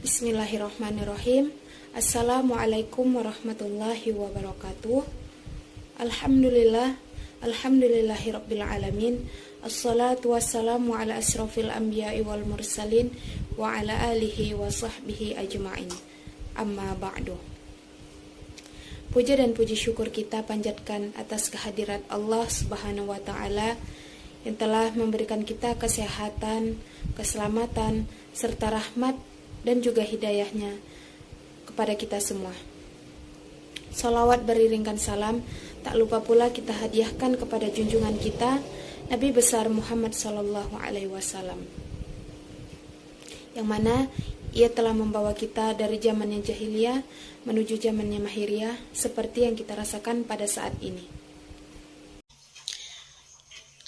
Bismillahirrahmanirrahim. Assalamualaikum warahmatullahi wabarakatuh. Alhamdulillahirabbil alamin. Assalatu wassalamu ala asrofil anbiya'i wal mursalin wa ala alihi wa sahbihi ajma'in. Amma ba'du. Puja dan puji syukur kita panjatkan atas kehadirat Allah Subhanahu wa taala yang telah memberikan kita kesehatan, keselamatan, serta rahmat dan juga hidayahnya kepada kita semua. Salawat beriringkan salam tak lupa pula kita hadiahkan kepada junjungan kita Nabi besar Muhammad SAW, yang mana ia telah membawa kita dari zaman yang jahiliyah menuju zaman yang mahiriyah seperti yang kita rasakan pada saat ini.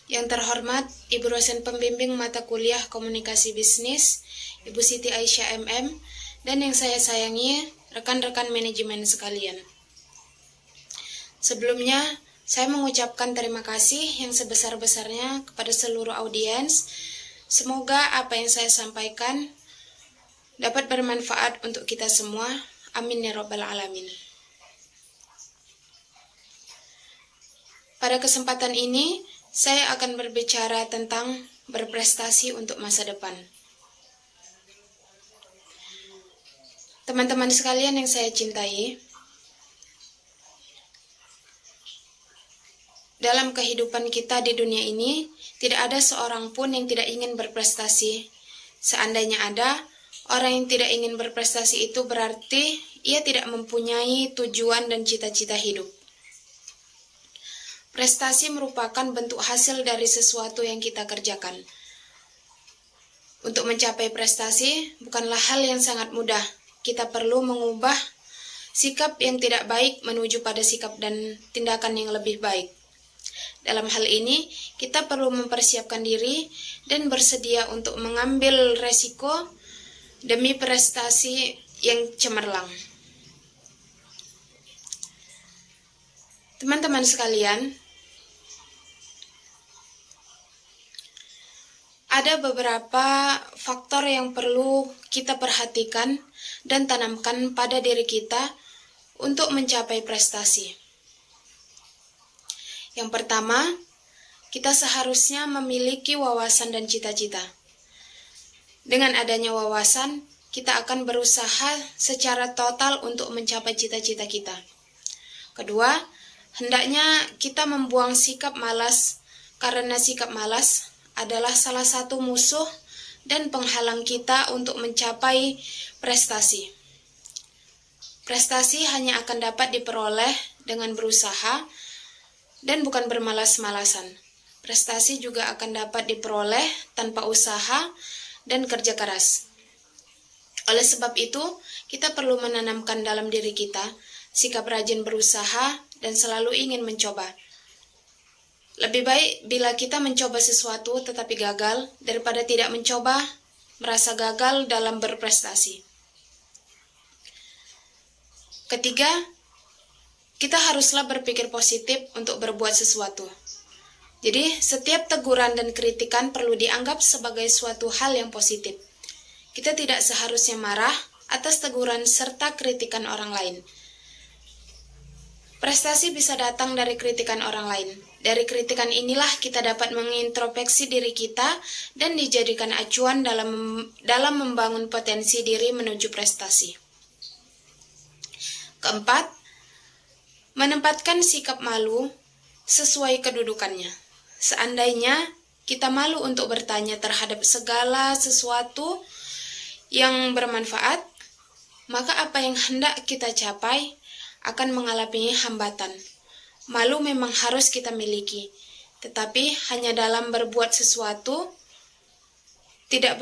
Yang terhormat Ibu dosen pembimbing mata kuliah Komunikasi Bisnis, Ibu Siti Aisyah MM, dan yang saya sayangi rekan-rekan manajemen sekalian. Sebelumnya, saya mengucapkan terima kasih yang sebesar-besarnya kepada seluruh audiens. Semoga apa yang saya sampaikan dapat bermanfaat untuk kita semua. Amin ya rabbal alamin. Pada kesempatan ini, saya akan berbicara tentang berprestasi untuk masa depan. Teman-teman sekalian yang saya cintai, dalam kehidupan kita di dunia ini, tidak ada seorang pun yang tidak ingin berprestasi. Seandainya ada, orang yang tidak ingin berprestasi itu berarti ia tidak mempunyai tujuan dan cita-cita hidup. Prestasi merupakan bentuk hasil dari sesuatu yang kita kerjakan. Untuk mencapai prestasi bukanlah hal yang sangat mudah. Kita perlu mengubah sikap yang tidak baik menuju pada sikap dan tindakan yang lebih baik. Dalam hal ini, kita perlu mempersiapkan diri dan bersedia untuk mengambil resiko demi prestasi yang cemerlang. Teman-teman sekalian, ada beberapa faktor yang perlu kita perhatikan dan tanamkan pada diri kita untuk mencapai prestasi. Yang pertama, kita seharusnya memiliki wawasan dan cita-cita. Dengan adanya wawasan, kita akan berusaha secara total untuk mencapai cita-cita kita. Kedua, hendaknya kita membuang sikap malas, karena sikap malas adalah salah satu musuh dan penghalang kita untuk mencapai prestasi. Prestasi hanya akan dapat diperoleh dengan berusaha dan bukan bermalas-malasan. Prestasi juga akan dapat diperoleh tanpa usaha dan kerja keras. Oleh sebab itu, kita perlu menanamkan dalam diri kita sikap rajin berusaha dan selalu ingin mencoba. Lebih baik bila kita mencoba sesuatu tetapi gagal daripada tidak mencoba, merasa gagal dalam berprestasi. Ketiga, kita haruslah berpikir positif untuk berbuat sesuatu. Jadi, setiap teguran dan kritikan perlu dianggap sebagai suatu hal yang positif. Kita tidak seharusnya marah atas teguran serta kritikan orang lain. Prestasi bisa datang dari kritikan orang lain. Dari kritikan inilah kita dapat mengintrospeksi diri kita dan dijadikan acuan dalam membangun potensi diri menuju prestasi. Keempat, menempatkan sikap malu sesuai kedudukannya. Seandainya kita malu untuk bertanya terhadap segala sesuatu yang bermanfaat, maka apa yang hendak kita capai akan mengalami hambatan. Malu memang harus kita miliki, tetapi hanya dalam berbuat sesuatu tidak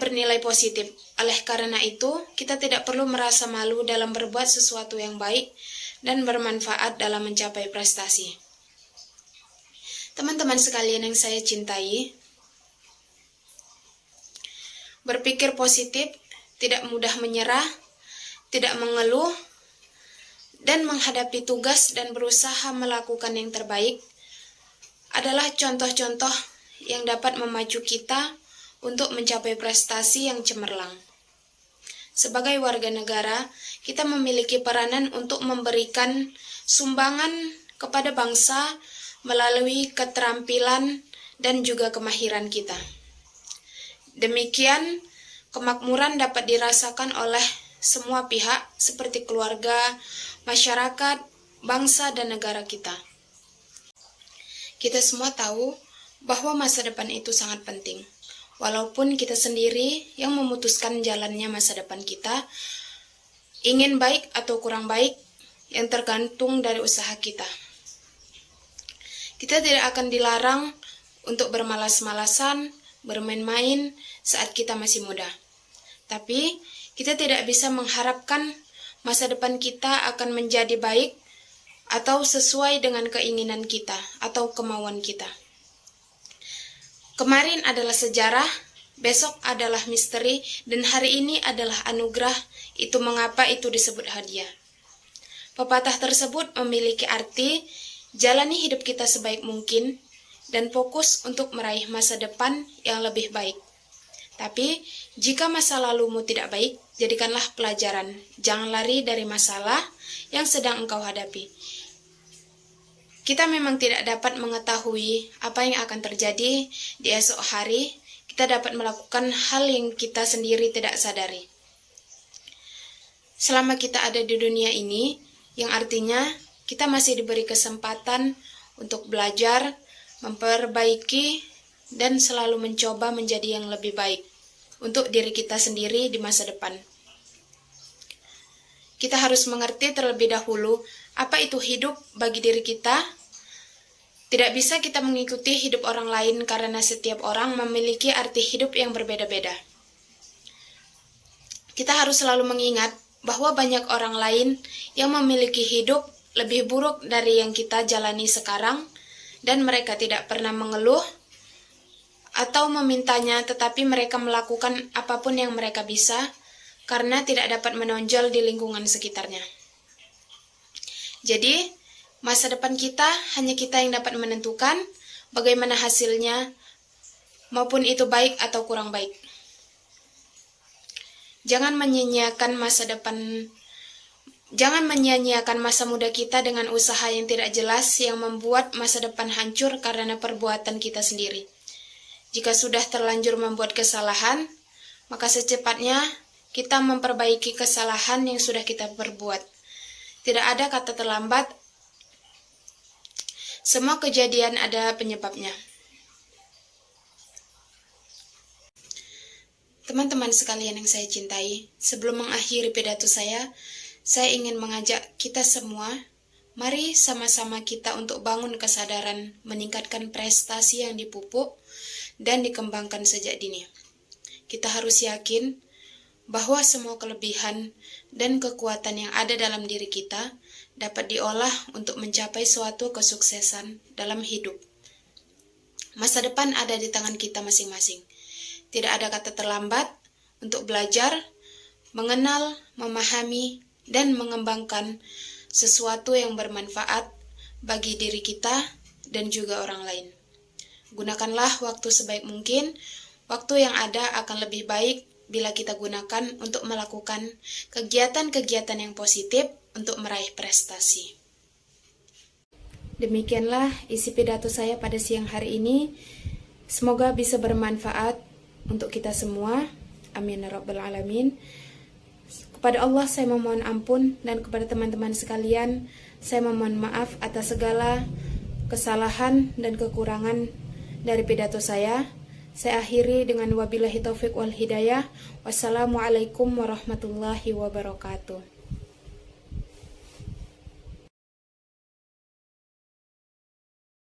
bernilai positif. Oleh karena itu, kita tidak perlu merasa malu dalam berbuat sesuatu yang baik dan bermanfaat dalam mencapai prestasi. Teman-teman sekalian yang saya cintai, berpikir positif, tidak mudah menyerah, tidak mengeluh, dan menghadapi tugas dan berusaha melakukan yang terbaik adalah contoh-contoh yang dapat memacu kita untuk mencapai prestasi yang cemerlang. Sebagai warga negara, kita memiliki peranan untuk memberikan sumbangan kepada bangsa melalui keterampilan dan juga kemahiran kita. Demikian, kemakmuran dapat dirasakan oleh semua pihak seperti keluarga, masyarakat, bangsa, dan negara kita. Kita semua tahu bahwa masa depan itu sangat penting. Walaupun kita sendiri yang memutuskan jalannya masa depan kita, ingin baik atau kurang baik yang tergantung dari usaha kita. Kita tidak akan dilarang untuk bermalas-malasan, bermain-main saat kita masih muda. Tapi, kita tidak bisa mengharapkan masa depan kita akan menjadi baik atau sesuai dengan keinginan kita atau kemauan kita. Kemarin adalah sejarah, besok adalah misteri, dan hari ini adalah anugerah. Itu mengapa itu disebut hadiah. Pepatah tersebut memiliki arti, jalani hidup kita sebaik mungkin, dan fokus untuk meraih masa depan yang lebih baik. Tapi, jika masa lalumu tidak baik, jadikanlah pelajaran. Jangan lari dari masalah yang sedang engkau hadapi. Kita memang tidak dapat mengetahui apa yang akan terjadi di esok hari. Kita dapat melakukan hal yang kita sendiri tidak sadari. Selama kita ada di dunia ini, yang artinya kita masih diberi kesempatan untuk belajar, memperbaiki, dan selalu mencoba menjadi yang lebih baik untuk diri kita sendiri di masa depan. Kita harus mengerti terlebih dahulu apa itu hidup bagi diri kita. Tidak bisa kita mengikuti hidup orang lain karena setiap orang memiliki arti hidup yang berbeda-beda. Kita harus selalu mengingat bahwa banyak orang lain yang memiliki hidup lebih buruk dari yang kita jalani sekarang, dan mereka tidak pernah mengeluh atau memintanya, tetapi mereka melakukan apapun yang mereka bisa karena tidak dapat menonjol di lingkungan sekitarnya. Jadi, masa depan kita hanya kita yang dapat menentukan bagaimana hasilnya, maupun itu baik atau kurang baik. Jangan menyia-nyiakan masa muda kita dengan usaha yang tidak jelas yang membuat masa depan hancur karena perbuatan kita sendiri. Jika sudah terlanjur membuat kesalahan, maka secepatnya kita memperbaiki kesalahan yang sudah kita perbuat. Tidak ada kata terlambat. Semua kejadian ada penyebabnya. Teman-teman sekalian yang saya cintai, sebelum mengakhiri pidato saya ingin mengajak kita semua, mari sama-sama kita untuk bangun kesadaran, meningkatkan prestasi yang dipupuk dan dikembangkan sejak dini. Kita harus yakin bahwa semua kelebihan dan kekuatan yang ada dalam diri kita dapat diolah untuk mencapai suatu kesuksesan dalam hidup. Masa depan ada di tangan kita masing-masing. Tidak ada kata terlambat untuk belajar, mengenal, memahami, dan mengembangkan sesuatu yang bermanfaat bagi diri kita dan juga orang lain. Gunakanlah waktu sebaik mungkin. Waktu yang ada akan lebih baik bila kita gunakan untuk melakukan kegiatan-kegiatan yang positif untuk meraih prestasi. Demikianlah isi pidato saya pada siang hari ini. Semoga bisa bermanfaat untuk kita semua. Amin ya rabbal alamin. Kepada Allah saya memohon ampun, dan kepada teman-teman sekalian saya memohon maaf atas segala kesalahan dan kekurangan dari pidato saya. Saya akhiri dengan wabillahi taufik wal hidayah. Wassalamualaikum warahmatullahi wabarakatuh.